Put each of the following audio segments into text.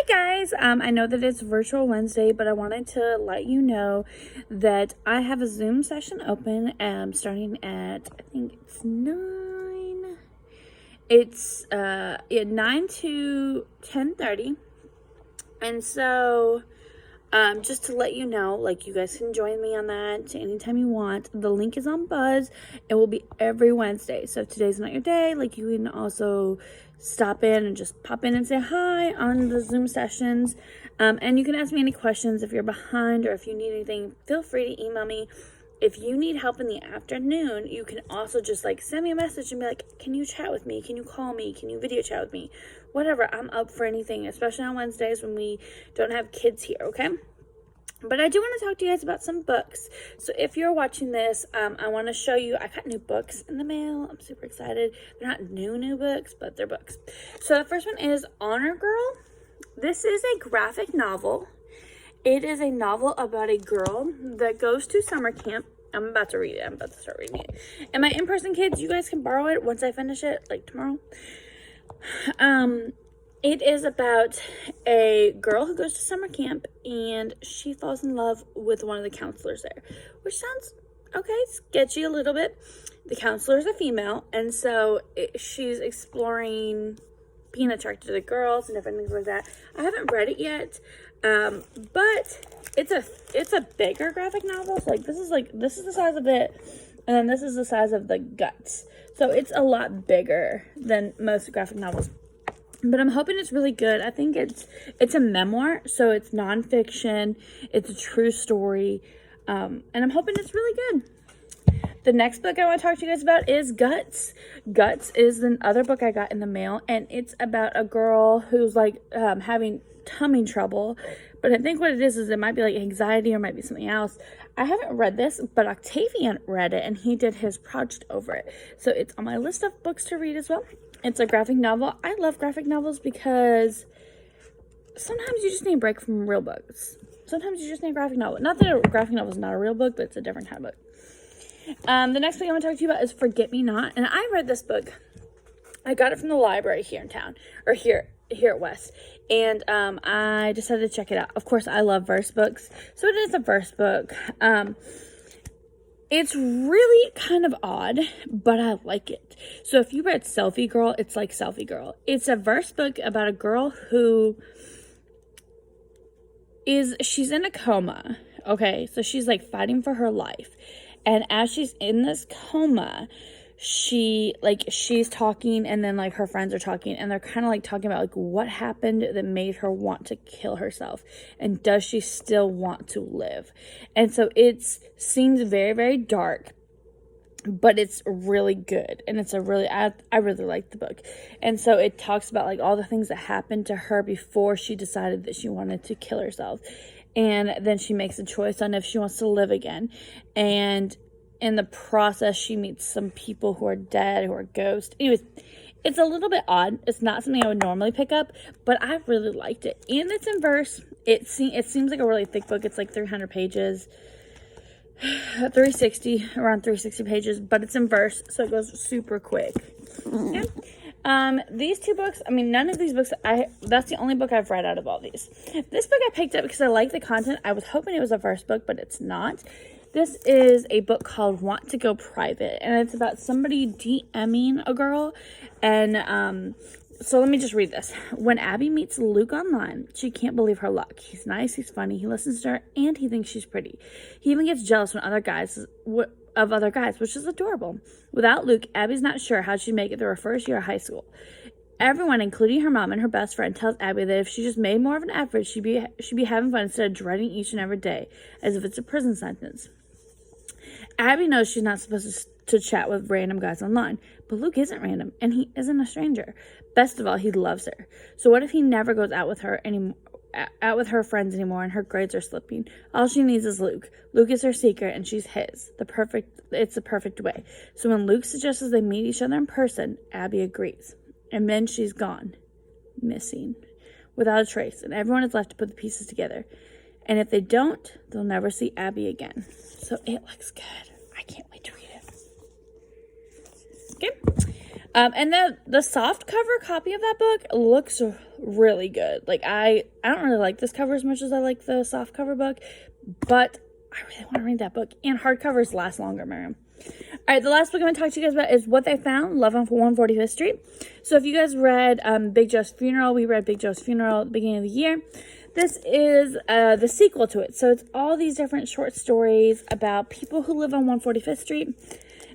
Hey guys, I know that it's Virtual Wednesday, but I wanted to let you know that I have a Zoom session open starting at, I think it's 9. It's 9 to 10:30. And so just to let you know, like, you guys can join me on that anytime you want. The link is on Buzz. It will be every Wednesday. So if today's not your day, like, you can also stop in and just pop in and say hi on the Zoom sessions. And you can ask me any questions if you're behind or if you need anything. Feel free to email me. If you need help in the afternoon, you can also just like send me a message and be like, can you chat with me? Can you call me? Can you video chat with me? Whatever, I'm up for anything, especially on Wednesdays when we don't have kids here, okay? But I do want to talk to you guys about some books. So if you're watching this, I want to show you, I got new books in the mail. I'm super excited. They're not new books, but they're books. So the first one is Honor Girl. This is a graphic novel. It is a novel about a girl that goes to summer camp. I'm about to read it. I'm about to start reading it. And my in-person kids, you guys can borrow it once I finish it, like tomorrow. It is about a girl who goes to summer camp and she falls in love with one of the counselors there, which sounds okay, sketchy a little bit. The counselor is a female, and so she's exploring being attracted to the girls and different things like that. I haven't read it yet, but it's a bigger graphic novel. So this is the size of it, and then this is the size of the guts. So it's a lot bigger than most graphic novels. But I'm hoping it's really good. I think it's a memoir, so it's nonfiction. It's a true story, and I'm hoping it's really good. The next book I want to talk to you guys about is Guts. Guts is the other book I got in the mail, and it's about a girl who's like having tummy trouble. But I think what it is it might be like anxiety or might be something else. I haven't read this, but Octavian read it, and he did his project over it. So it's on my list of books to read as well. It's a graphic novel. I love graphic novels because sometimes you just need a break from real books. Sometimes you just need a graphic novel. Not that a graphic novel is not a real book, but it's a different kind of book. The next book I want to talk to you about is Forget Me Not. And I read this book. I got it from the library here in town, or here at West. And I decided to check it out. Of course, I love verse books. So it is a verse book. It's really kind of odd, but I like it. So if you read Selfie Girl, it's like Selfie Girl. It's a verse book about a girl who she's in a coma. Okay, so she's like fighting for her life. And as she's in this coma, she's talking, and then like her friends are talking, and they're kind of like talking about like what happened that made her want to kill herself, and does she still want to live? And so it seems very, very dark, but it's really good, and it's I really like the book. And so it talks about like all the things that happened to her before she decided that she wanted to kill herself, and then she makes a choice on if she wants to live again. And in the process, she meets some people who are dead, who are ghosts. Anyways, it's a little bit odd. It's not something I would normally pick up, but I really liked it. And it's in verse. It seems like a really thick book. It's like 300 pages. around 360 pages, but it's in verse, so it goes super quick. Yeah. These two books, I mean, none of these books, that's the only book I've read out of all these. This book I picked up because I like the content. I was hoping it was a verse book, but it's not. This is a book called Want to Go Private, and it's about somebody DMing a girl. And so let me just read this. When Abby meets Luke online, she can't believe her luck. He's nice, he's funny, he listens to her, and he thinks she's pretty. He even gets jealous when other guys, which is adorable. Without Luke, Abby's not sure how she'd make it through her first year of high school. Everyone, including her mom and her best friend, tells Abby that if she just made more of an effort, she'd be having fun instead of dreading each and every day, as if it's a prison sentence. Abby knows she's not supposed to chat with random guys online, but Luke isn't random, and he isn't a stranger. Best of all, he loves her. So what if he never goes out with her friends anymore, and her grades are slipping? All she needs is Luke. Luke is her secret, and she's his. It's the perfect way. So when Luke suggests they meet each other in person, Abby agrees. And then she's gone, missing, without a trace, and everyone is left to put the pieces together. And if they don't, they'll never see Abby again. So it looks good. I can't wait to read it. Okay. And the soft cover copy of that book looks really good. Like, I don't really like this cover as much as I like the soft cover book, but I really want to read that book. And hardcovers last longer, Miriam. All right, the last book I'm going to talk to you guys about is What They Found, Love on 145th Street. So if you guys read Big Joe's Funeral, we read Big Joe's Funeral at the beginning of the year. This is the sequel to it. So it's all these different short stories about people who live on 145th Street.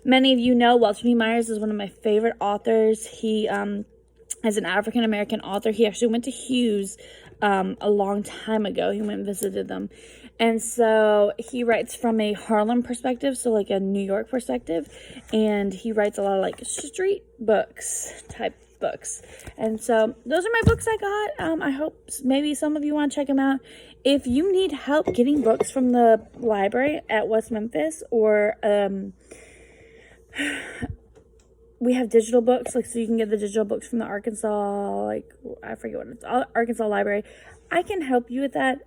Many of you know Walter B. Myers is one of my favorite authors. He is an African-American author. He actually went to Hughes a long time ago. He went and visited them. And so he writes from a Harlem perspective, so like a New York perspective. And he writes a lot of like street books type books. And so those are my books I got. I hope maybe some of you want to check them out. If you need help getting books from the library at West Memphis, or we have digital books, like, so you can get the digital books from the Arkansas, like, I forget what it's, Arkansas Library. I can help you with that.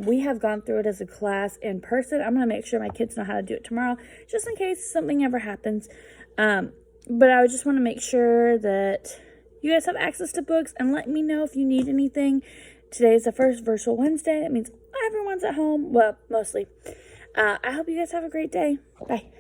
We have gone through it as a class in person. I'm going to make sure my kids know how to do it tomorrow, just in case something ever happens. But I just want to make sure that you guys have access to books, and let me know if you need anything. Today is the first Virtual Wednesday. That means everyone's at home. Well, mostly. I hope you guys have a great day. Bye.